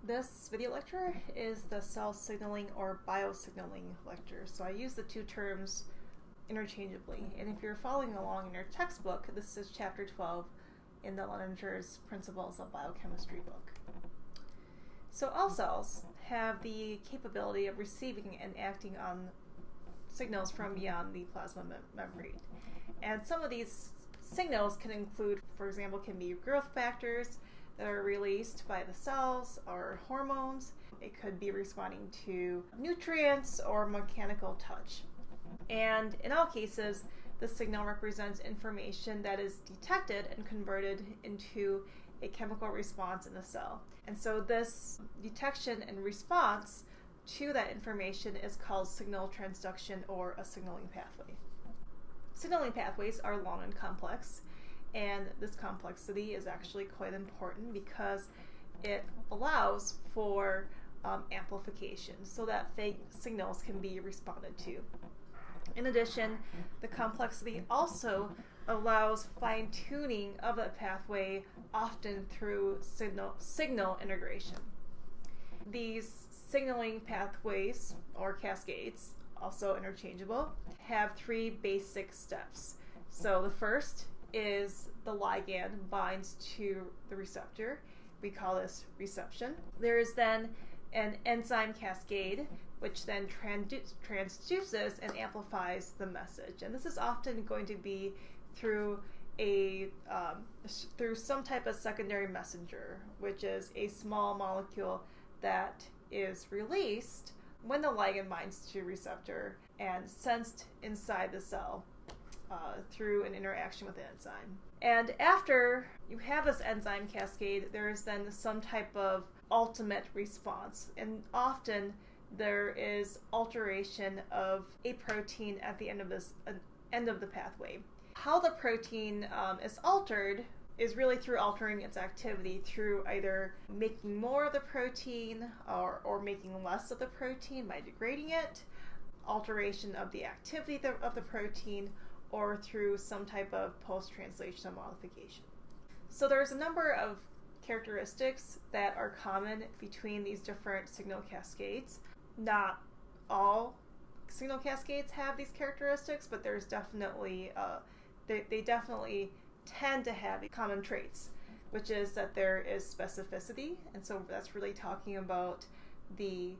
This video lecture is the cell signaling or biosignaling lecture, so I use the two terms interchangeably. And if you're following along in your textbook, this is chapter 12 in the Leininger's Principles of Biochemistry book. So all cells have the capability of receiving and acting on signals from beyond the plasma membrane. And some of these signals can include, for example, can be growth factors that are released by the cells or hormones. It could be responding to nutrients or mechanical touch. And in all cases, the signal represents information that is detected and converted into a chemical response in the cell. And so this detection and response to that information is called signal transduction or a signaling pathway. Signaling pathways are long and complex, and this complexity is actually quite important because it allows for amplification so that fake signals can be responded to. In addition, the complexity also allows fine-tuning of the pathway, often through signal integration. These signaling pathways, or cascades, also interchangeable, have three basic steps. So the first is the ligand binds to the receptor. We call this reception. There is then an enzyme cascade, which then transduces and amplifies the message. And this is often going to be through through some type of secondary messenger, which is a small molecule that is released when the ligand binds to receptor and sensed inside the cell through an interaction with the enzyme. And after you have this enzyme cascade, there is then some type of ultimate response. And often there is alteration of a protein at the end of the pathway. How the protein is altered is really through altering its activity through either making more of the protein or making less of the protein by degrading it, alteration of the activity of the protein, or through some type of post-translational modification. So there's a number of characteristics that are common between these different signal cascades. Not all signal cascades have these characteristics, but there's definitely they definitely tend to have common traits, which is that there is specificity, and so that's really talking about the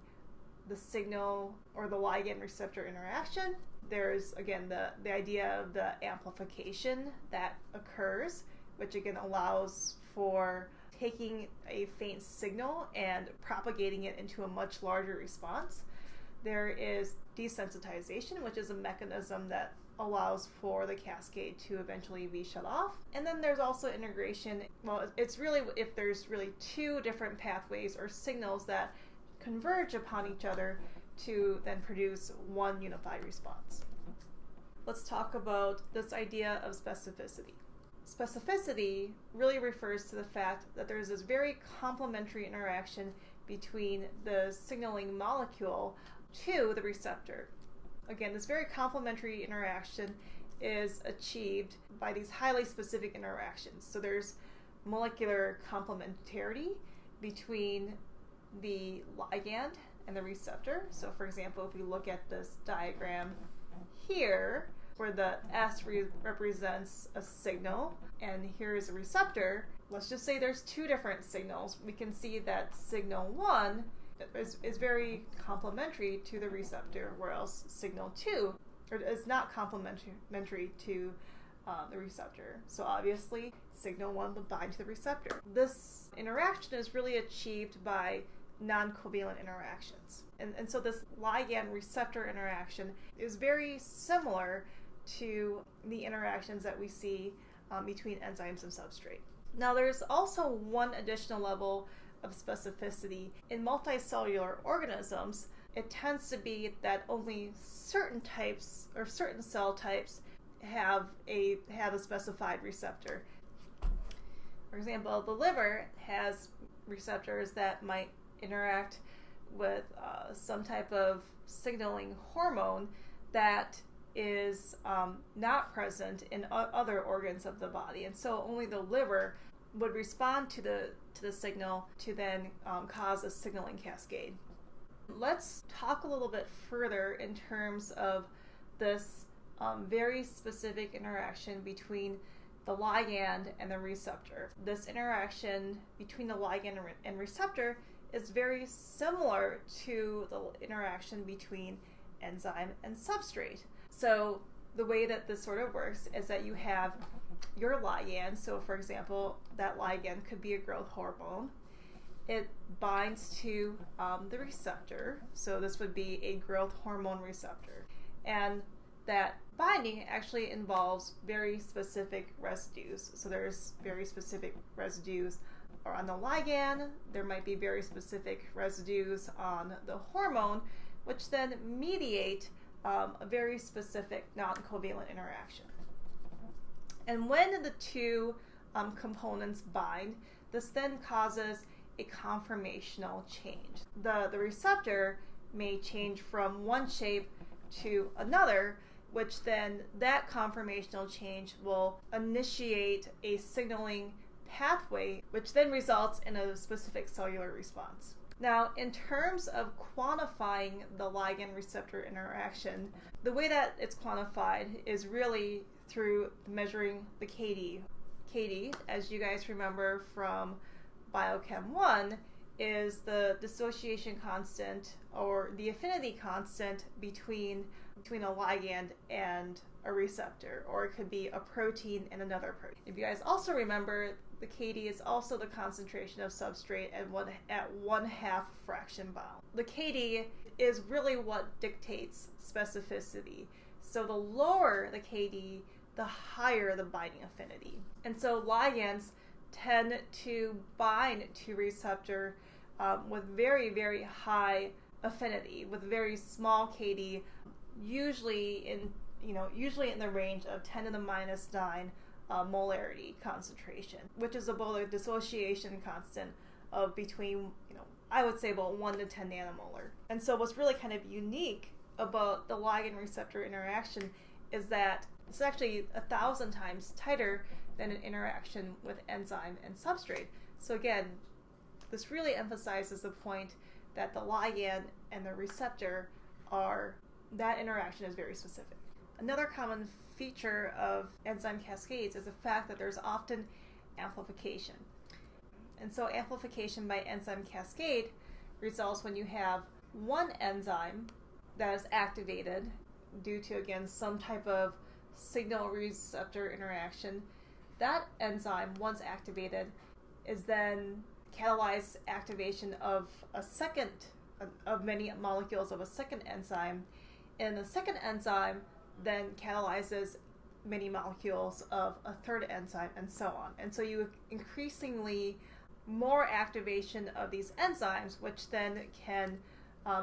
signal or the ligand receptor interaction. There's again the idea of the amplification that occurs, which again allows for taking a faint signal and propagating it into a much larger response. There is desensitization, which is a mechanism that allows for the cascade to eventually be shut off. And then there's also integration. Well, it's really if there's really two different pathways or signals that converge upon each other to then produce one unified response. Let's talk about this idea of specificity. Specificity really refers to the fact that there's this very complementary interaction between the signaling molecule to the receptor. Again, this very complementary interaction is achieved by these highly specific interactions. So there's molecular complementarity between the ligand and the receptor. So for example, if we look at this diagram here, where the S represents a signal and here is a receptor, let's just say there's two different signals. We can see that signal 1 is very complementary to the receptor, whereas signal 2 is not complementary to the receptor. So obviously, signal 1 will bind to the receptor. This interaction is really achieved by non-covalent interactions. And so this ligand-receptor interaction is very similar to the interactions that we see between enzymes and substrate. Now there's also one additional level of specificity. In multicellular organisms, it tends to be that only certain types or certain cell types have a specified receptor. For example, the liver has receptors that might interact with some type of signaling hormone that is not present in other organs of the body, and so only the liver would respond to the to the signal to then cause a signaling cascade. Let's talk a little bit further in terms of this very specific interaction between the ligand and the receptor. This interaction between the ligand and receptor is very similar to the interaction between enzyme and substrate. So the way that this sort of works is that you have your ligand. So for example, that ligand could be a growth hormone. It binds to the receptor. So this would be a growth hormone receptor. And that binding actually involves very specific residues. So there's very specific residues on the ligand. There might be very specific residues on the hormone, which then mediate a very specific non-covalent interaction. And when the two components bind, this then causes a conformational change. The receptor may change from one shape to another, which then that conformational change will initiate a signaling pathway, which then results in a specific cellular response. Now, in terms of quantifying the ligand-receptor interaction, the way that it's quantified is really through measuring the KD. KD, as you guys remember from Biochem 1, is the dissociation constant or the affinity constant between a ligand and a receptor, or it could be a protein and another protein. If you guys also remember, the KD is also the concentration of substrate at 1/2 fraction bound. The KD is really what dictates specificity. So the lower the KD, the higher the binding affinity. And so ligands tend to bind to receptor with very, very high affinity, with very small KD, usually in the range of 10 to the minus 9 molarity concentration, which is about a dissociation constant of between, I would say about 1 to 10 nanomolar. And so what's really kind of unique about the ligand receptor interaction is that it's actually 1,000 times tighter than an interaction with enzyme and substrate. So again, this really emphasizes the point that the ligand and the receptor that interaction is very specific. Another common feature of enzyme cascades is the fact that there's often amplification. And so amplification by enzyme cascade results when you have one enzyme that is activated due to, again, some type of signal receptor interaction. That enzyme, once activated, is then catalyzed activation of many molecules of a second enzyme, and the second enzyme then catalyzes many molecules of a third enzyme, and so on. And so you increasingly more activation of these enzymes, which then can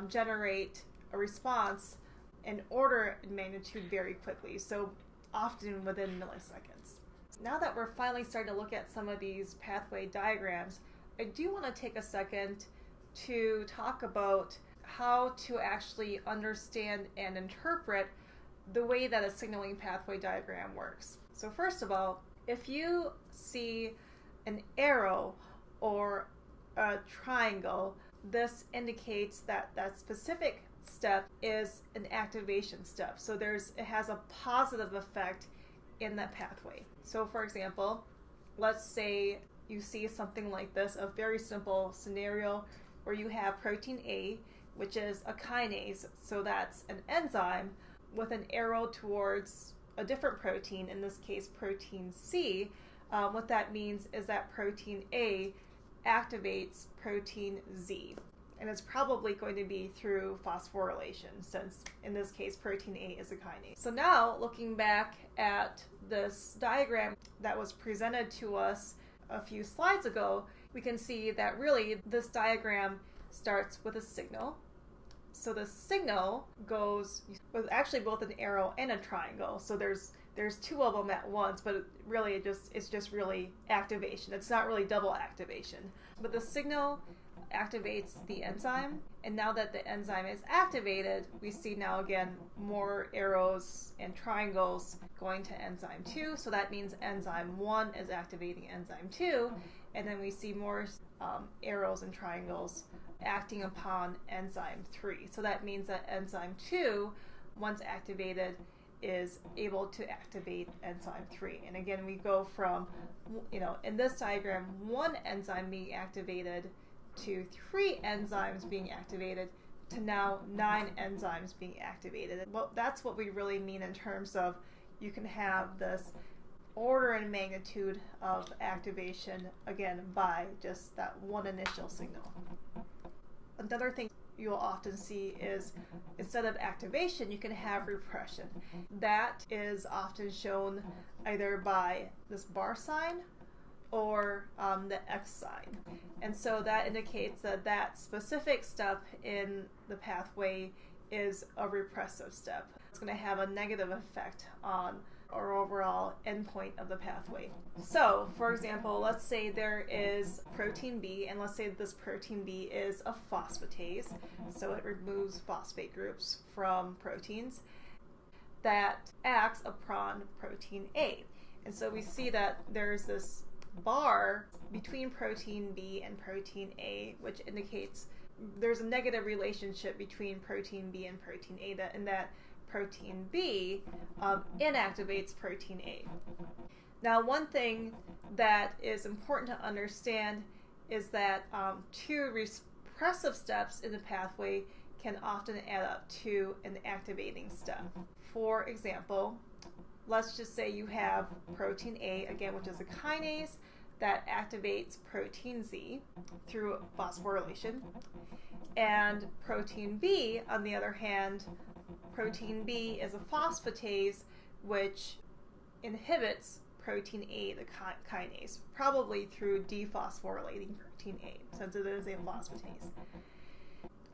generate a response in order and magnitude very quickly, so often within milliseconds. Now that we're finally starting to look at some of these pathway diagrams, I do want to take a second to talk about how to actually understand and interpret the way that a signaling pathway diagram works. So first of all, if you see an arrow or a triangle, this indicates that that specific step is an activation step. So it has a positive effect in that pathway. So for example, let's say you see something like this, a very simple scenario where you have protein A, which is a kinase, so that's an enzyme, with an arrow towards a different protein, in this case protein C. What that means is that protein A activates protein Z, and it's probably going to be through phosphorylation, since in this case protein A is a kinase. So now, looking back at this diagram that was presented to us a few slides ago, we can see that really this diagram starts with a signal. So the signal goes with actually both an arrow and a triangle. So there's two of them at once, but really it's just really activation. It's not really double activation. But the signal activates the enzyme, and now that the enzyme is activated, we see now again more arrows and triangles going to enzyme 2. So that means enzyme 1 is activating enzyme 2, and then we see more arrows and triangles acting upon enzyme 3. So that means that enzyme 2, once activated, is able to activate enzyme 3. And again, we go from, in this diagram, 1 enzyme being activated to 3 enzymes being activated to now 9 enzymes being activated. Well, that's what we really mean in terms of you can have this order and magnitude of activation, again, by just that one initial signal. Another thing you'll often see is instead of activation, you can have repression. That is often shown either by this bar sign or the X sign. And so that indicates that that specific step in the pathway is a repressive step. It's going to have a negative effect on our overall endpoint of the pathway. So, for example, let's say there is protein B, and let's say that this protein B is a phosphatase, so it removes phosphate groups from proteins that acts upon protein A. And so we see that there's this bar between protein B and protein A, which indicates there's a negative relationship between protein B and protein A, that protein B inactivates protein A. Now, one thing that is important to understand is that 2 repressive steps in the pathway can often add up to an activating step. For example, let's just say you have protein A, again, which is a kinase that activates protein Z through phosphorylation, and protein B, on the other hand, protein B is a phosphatase which inhibits protein A, the kinase, probably through dephosphorylating protein A, since it is a phosphatase.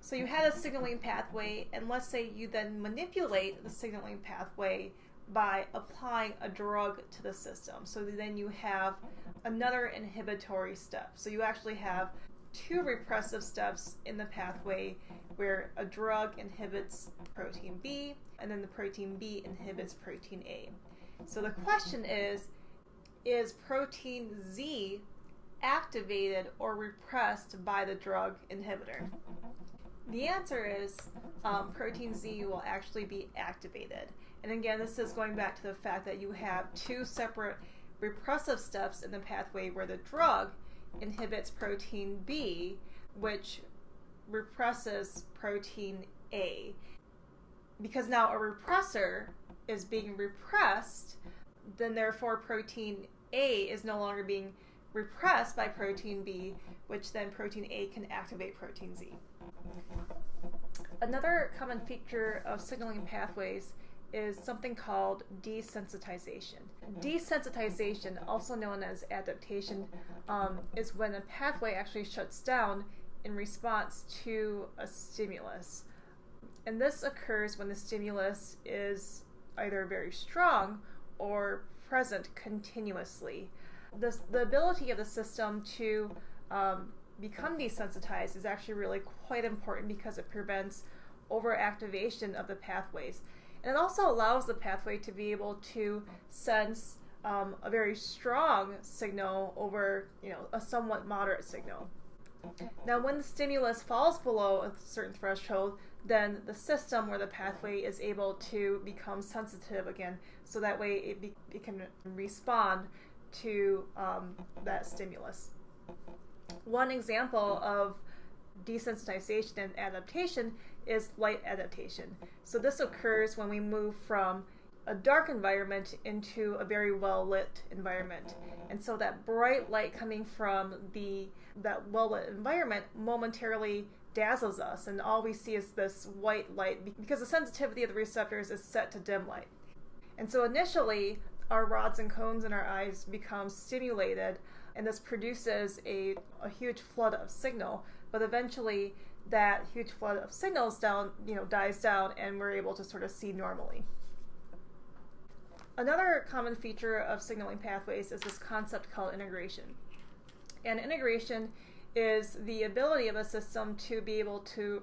So you had a signaling pathway, and let's say you then manipulate the signaling pathway by applying a drug to the system. So then you have another inhibitory step. So you actually have 2 repressive steps in the pathway where a drug inhibits protein B, and then the protein B inhibits protein A. So the question is protein Z activated or repressed by the drug inhibitor? The answer is protein Z will actually be activated. And again, this is going back to the fact that you have 2 separate repressive steps in the pathway where the drug inhibits protein B, which represses protein A. Because now a repressor is being repressed, then therefore protein A is no longer being repressed by protein B, which then protein A can activate protein Z. Another common feature of signaling pathways is something called desensitization. Desensitization, also known as adaptation, is when a pathway actually shuts down in response to a stimulus. And this occurs when the stimulus is either very strong or present continuously. The ability of the system to become desensitized is actually really quite important because it prevents overactivation of the pathways. And it also allows the pathway to be able to sense a very strong signal over, a somewhat moderate signal. Now, when the stimulus falls below a certain threshold, then the system or the pathway is able to become sensitive again, so that way it can respond to that stimulus. One example of desensitization and adaptation is light adaptation. So this occurs when we move from a dark environment into a very well-lit environment. And so that bright light coming from that well-lit environment momentarily dazzles us, and all we see is this white light because the sensitivity of the receptors is set to dim light. And so initially, our rods and cones in our eyes become stimulated, and this produces a huge flood of signal, but eventually that huge flood of signals dies down, and we're able to sort of see normally. Another common feature of signaling pathways is this concept called integration. And integration is the ability of a system to be able to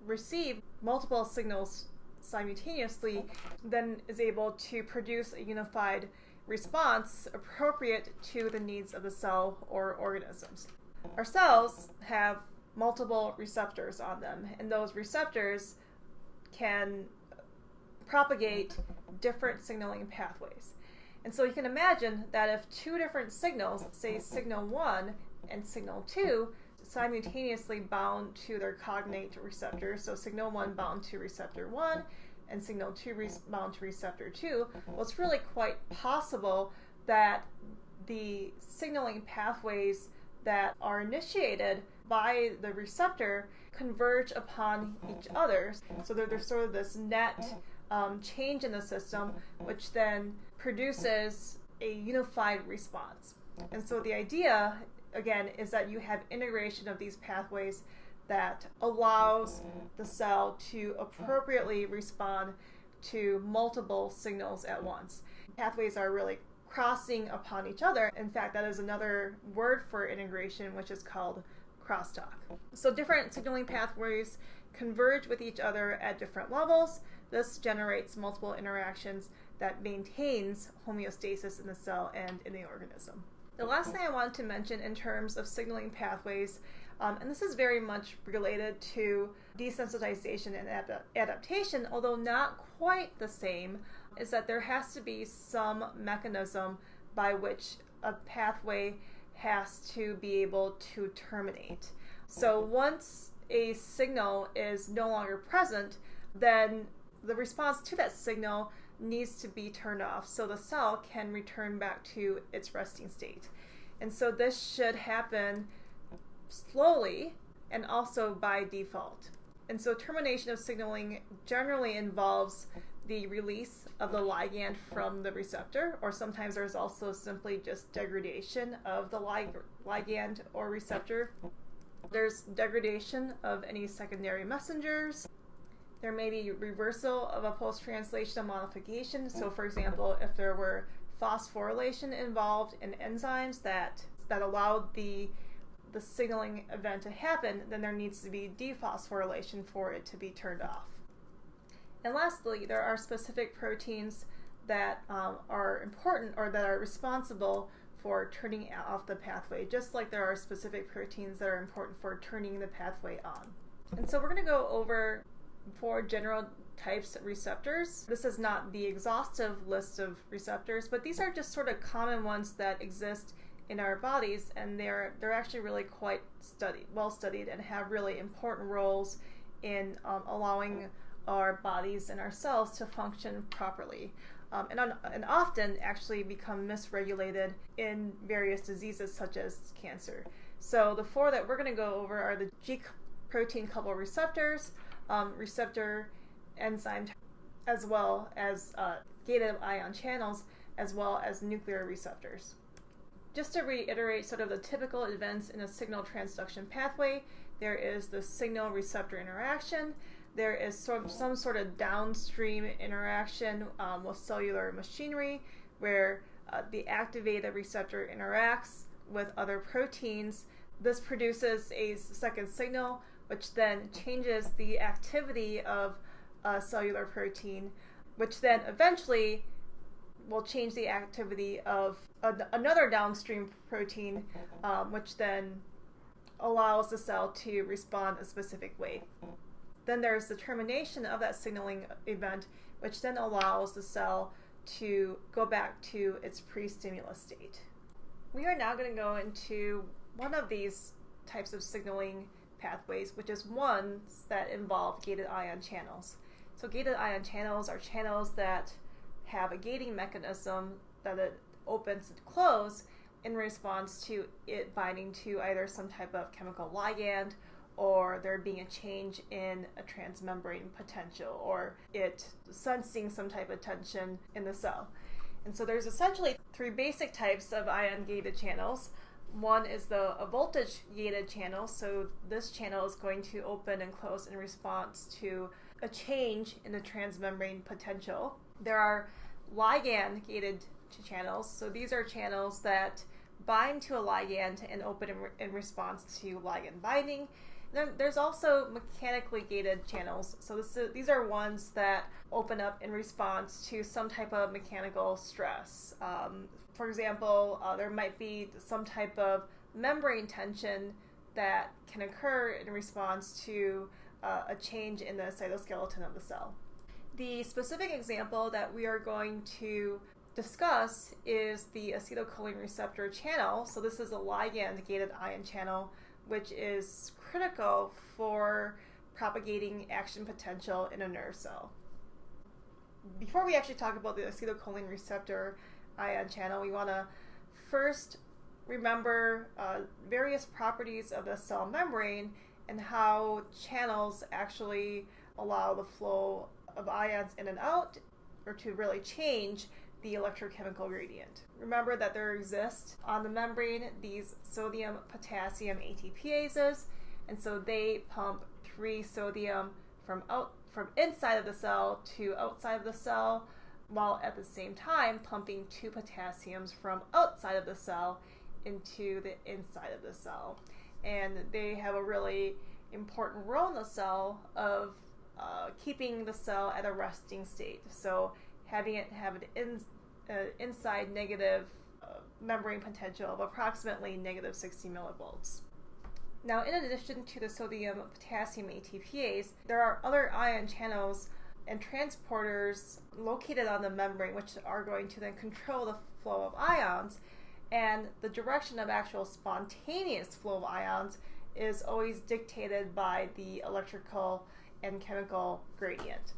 receive multiple signals simultaneously, then is able to produce a unified response appropriate to the needs of the cell or organisms. Our cells have multiple receptors on them, and those receptors can propagate different signaling pathways. And so you can imagine that if two different signals, say signal 1 and signal 2, simultaneously bound to their cognate receptor, so signal 1 bound to receptor 1 and signal 2 bound to receptor 2, well, it's really quite possible that the signaling pathways that are initiated by the receptor converge upon each other. So there's sort of this net change in the system, which then produces a unified response. And so the idea, again, is that you have integration of these pathways that allows the cell to appropriately respond to multiple signals at once. Pathways are really crossing upon each other. In fact, that is another word for integration, which is called crosstalk. So different signaling pathways converge with each other at different levels. This generates multiple interactions that maintains homeostasis in the cell and in the organism. The last thing I wanted to mention in terms of signaling pathways, and this is very much related to desensitization and adaptation, although not quite the same, is that there has to be some mechanism by which a pathway has to be able to terminate. So once a signal is no longer present, then the response to that signal needs to be turned off so the cell can return back to its resting state. And so this should happen slowly and also by default. And so termination of signaling generally involves the release of the ligand from the receptor, or sometimes there's also simply just degradation of the ligand or receptor. There's degradation of any secondary messengers. There may be reversal of a post-translational modification. So for example, if there were phosphorylation involved in enzymes that allowed the signaling event to happen, then there needs to be dephosphorylation for it to be turned off. And lastly, there are specific proteins that are important or that are responsible for turning off the pathway, just like there are specific proteins that are important for turning the pathway on. And so we're going to go over 4 general types of receptors. This is not the exhaustive list of receptors, but these are just sort of common ones that exist in our bodies, and they're actually really quite well studied and have really important roles in allowing our bodies and our cells to function properly, and often actually become misregulated in various diseases such as cancer. So the 4 that we're going to go over are the G protein coupled receptors, receptor enzyme, as well as gated ion channels, as well as nuclear receptors. Just to reiterate sort of the typical events in a signal transduction pathway, there is the signal-receptor interaction. There is some sort of downstream interaction with cellular machinery where the activated receptor interacts with other proteins. This produces a second signal, which then changes the activity of a cellular protein, which then eventually will change the activity of another downstream protein, which then allows the cell to respond a specific way. Then there's the termination of that signaling event, which then allows the cell to go back to its pre-stimulus state. We are now going to go into one of these types of signaling pathways, which is ones that involve gated ion channels. So gated ion channels are channels that have a gating mechanism that it opens and closes in response to it binding to either some type of chemical ligand, or there being a change in a transmembrane potential, or it sensing some type of tension in the cell. And so there's essentially 3 basic types of ion-gated channels. One is a voltage-gated channel, so this channel is going to open and close in response to a change in the transmembrane potential. There are ligand-gated channels, so these are channels that bind to a ligand and open in response to ligand binding. Then there's also mechanically gated channels. So these are ones that open up in response to some type of mechanical stress. For example, there might be some type of membrane tension that can occur in response to a change in the cytoskeleton of the cell. The specific example that we are going to discuss is the acetylcholine receptor channel. So this is a ligand-gated ion channel, which is critical for propagating action potential in a nerve cell. Before we actually talk about the acetylcholine receptor ion channel, we want to first remember various properties of the cell membrane and how channels actually allow the flow of ions in and out, or to really change the electrochemical gradient. Remember that there exist on the membrane these sodium-potassium ATPases, and so they pump 3 sodium from inside of the cell to outside of the cell, while at the same time pumping 2 potassiums from outside of the cell into the inside of the cell. And they have a really important role in the cell of keeping the cell at a resting state. So having it have an inside negative membrane potential of approximately negative 60 millivolts. Now, in addition to the sodium-potassium ATPase, there are other ion channels and transporters located on the membrane, which are going to then control the flow of ions, and the direction of actual spontaneous flow of ions is always dictated by the electrical and chemical gradient.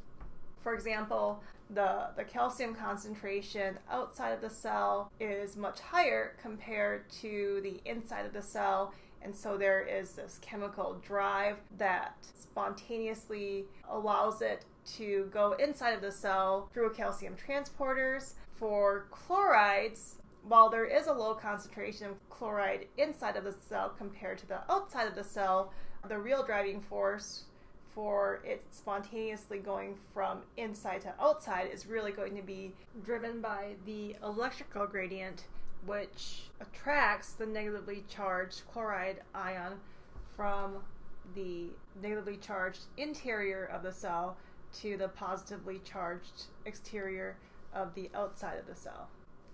For example, the calcium concentration outside of the cell is much higher compared to the inside of the cell, and so there is this chemical drive that spontaneously allows it to go inside of the cell through calcium transporters. For chlorides, while there is a low concentration of chloride inside of the cell compared to the outside of the cell, the real driving force for it spontaneously going from inside to outside is really going to be driven by the electrical gradient, which attracts the negatively charged chloride ion from the negatively charged interior of the cell to the positively charged exterior of the outside of the cell.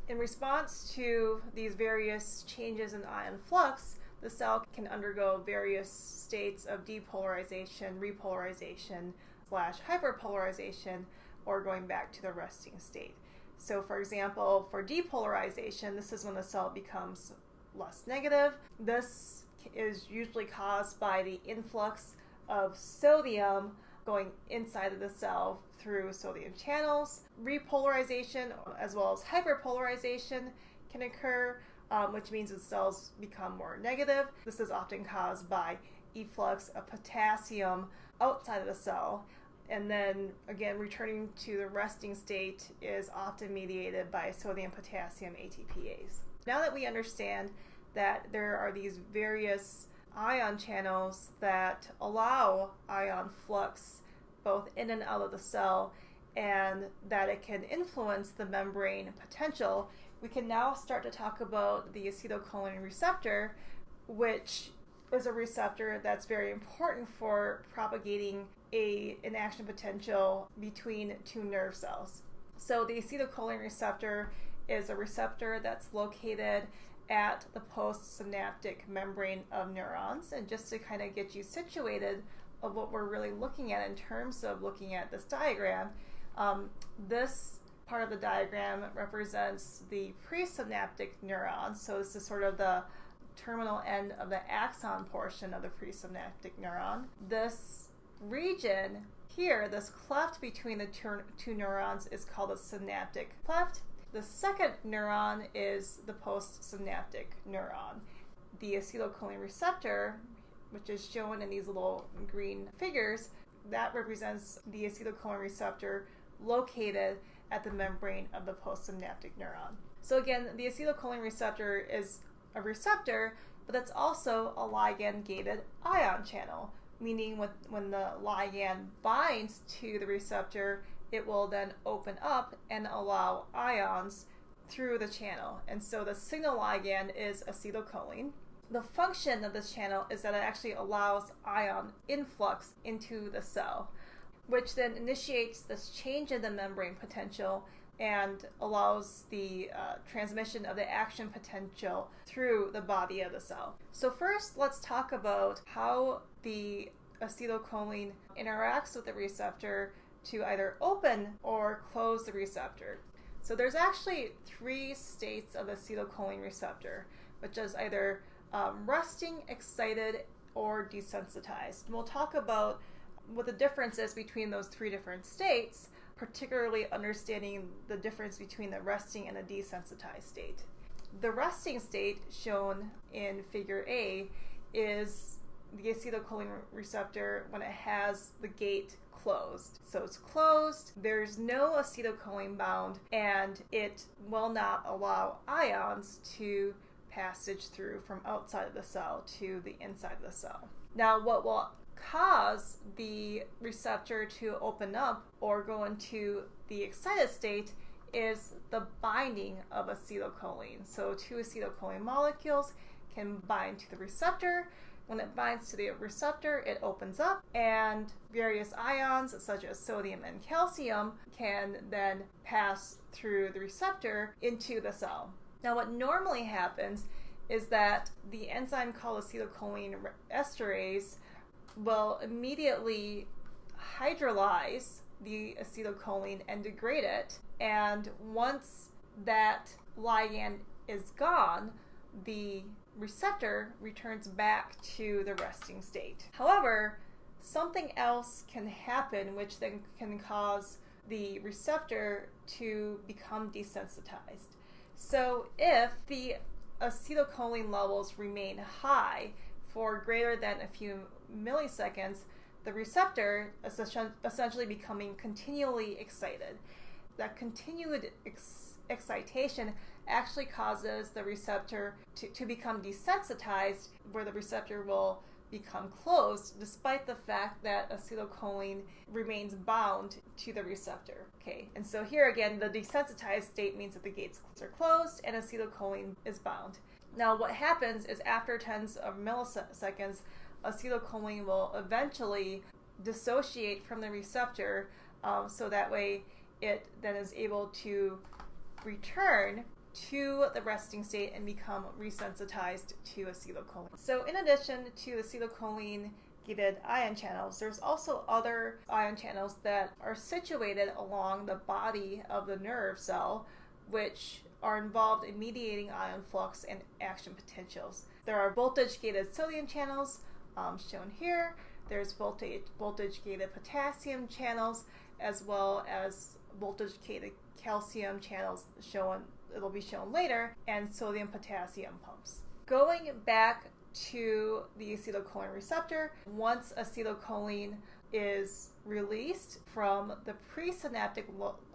In response to these various changes in ion flux, the cell can undergo various states of depolarization, repolarization, /hyperpolarization, or going back to the resting state. So for example, for depolarization, this is when the cell becomes less negative. This is usually caused by the influx of sodium going inside of the cell through sodium channels. Repolarization as well as hyperpolarization can occur, which means the cells become more negative. This is often caused by efflux of potassium outside of the cell. And then again, returning to the resting state is often mediated by sodium-potassium ATPase. Now that we understand that there are these various ion channels that allow ion flux both in and out of the cell, and that it can influence the membrane potential, we can now start to talk about the acetylcholine receptor, which is a receptor that's very important for propagating an action potential between 2 nerve cells. So the acetylcholine receptor is a receptor that's located at the postsynaptic membrane of neurons. And just to kind of get you situated of what we're really looking at in terms of looking at this diagram, this part of the diagram represents the presynaptic neurons. So this is sort of the terminal end of the axon portion of the presynaptic neuron. This region here, this cleft between the 2 neurons, is called a synaptic cleft. The second neuron is the postsynaptic neuron. The acetylcholine receptor, which is shown in these little green figures, that represents the acetylcholine receptor located at the membrane of the postsynaptic neuron. So again, the acetylcholine receptor is a receptor, but that's also a ligand-gated ion channel, meaning when the ligand binds to the receptor, it will then open up and allow ions through the channel. And so the signal ligand is acetylcholine. The function of this channel is that it actually allows ion influx into the cell, which then initiates this change in the membrane potential and allows the transmission of the action potential through the body of the cell. So first, let's talk about how the acetylcholine interacts with the receptor to either open or close the receptor. So there's actually 3 states of the acetylcholine receptor, which is either resting, excited, or desensitized. And we'll talk about what the difference is between those 3 different states, particularly understanding the difference between the resting and the desensitized state. The resting state, shown in figure A, is the acetylcholine receptor when it has the gate closed. So it's closed, there's no acetylcholine bound, and it will not allow ions to passage through from outside of the cell to the inside of the cell. Now, what will cause the receptor to open up or go into the excited state is the binding of acetylcholine. So 2 acetylcholine molecules can bind to the receptor. When it binds to the receptor, it opens up, and various ions, such as sodium and calcium, can then pass through the receptor into the cell. Now, what normally happens is that the enzyme called acetylcholine esterase will immediately hydrolyze the acetylcholine and degrade it, and once that ligand is gone, the receptor returns back to the resting state. However, something else can happen which then can cause the receptor to become desensitized. So if the acetylcholine levels remain high for greater than a few milliseconds, the receptor is essentially becoming continually excited. That continued excitation actually causes the receptor to become desensitized, where the receptor will become closed despite the fact that acetylcholine remains bound to the receptor. Okay, and so here again, the desensitized state means that the gates are closed and acetylcholine is bound. Now what happens is after tens of milliseconds, acetylcholine will eventually dissociate from the receptor, so that way it then is able to return to the resting state and become resensitized to acetylcholine. So in addition to acetylcholine-gated ion channels, there's also other ion channels that are situated along the body of the nerve cell, which are involved in mediating ion flux and action potentials. There are voltage-gated sodium channels, shown here. There's voltage-gated potassium channels, as well as voltage-gated calcium channels it'll be shown later, and sodium-potassium pumps. Going back to the acetylcholine receptor, once acetylcholine is released from the presynaptic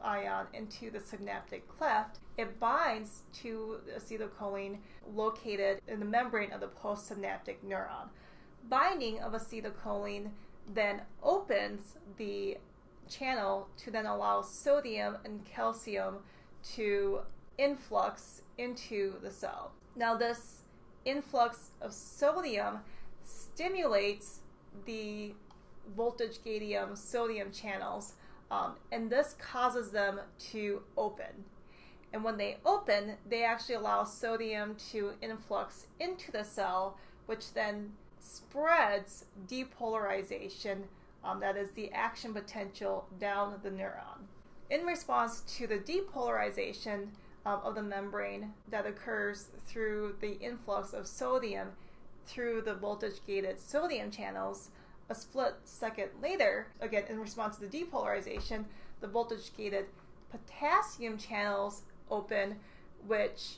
ion into the synaptic cleft, it binds to the acetylcholine located in the membrane of the postsynaptic neuron. Binding of acetylcholine then opens the channel to then allow sodium and calcium to influx into the cell. Now this influx of sodium stimulates the voltage-gated sodium channels, and this causes them to open. And when they open, they actually allow sodium to influx into the cell, which then spreads depolarization, that is the action potential down the neuron. In response to the depolarization of the membrane that occurs through the influx of sodium through the voltage-gated sodium channels, a split second later, again in response to the depolarization, the voltage-gated potassium channels open, which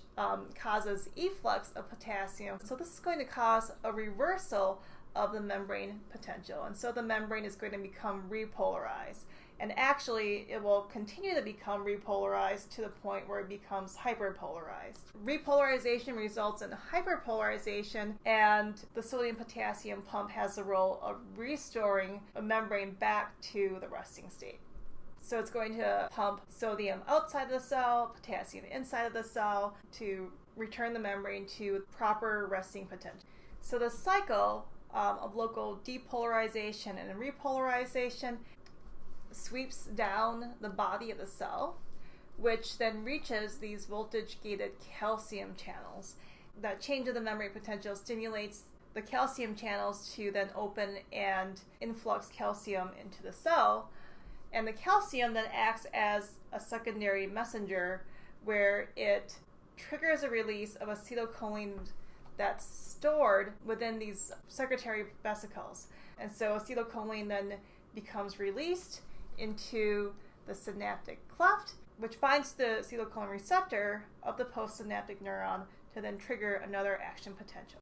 causes efflux of potassium. So this is going to cause a reversal of the membrane potential, and so the membrane is going to become repolarized. And actually, it will continue to become repolarized to the point where it becomes hyperpolarized. Repolarization results in hyperpolarization, and the sodium-potassium pump has the role of restoring a membrane back to the resting state. So it's going to pump sodium outside of the cell, potassium inside of the cell to return the membrane to proper resting potential. So the cycle of local depolarization and repolarization sweeps down the body of the cell, which then reaches these voltage-gated calcium channels. That change of the membrane potential stimulates the calcium channels to then open and influx calcium into the cell. And the calcium then acts as a secondary messenger where it triggers a release of acetylcholine that's stored within these secretory vesicles. And so acetylcholine then becomes released into the synaptic cleft, which finds the acetylcholine receptor of the postsynaptic neuron to then trigger another action potential.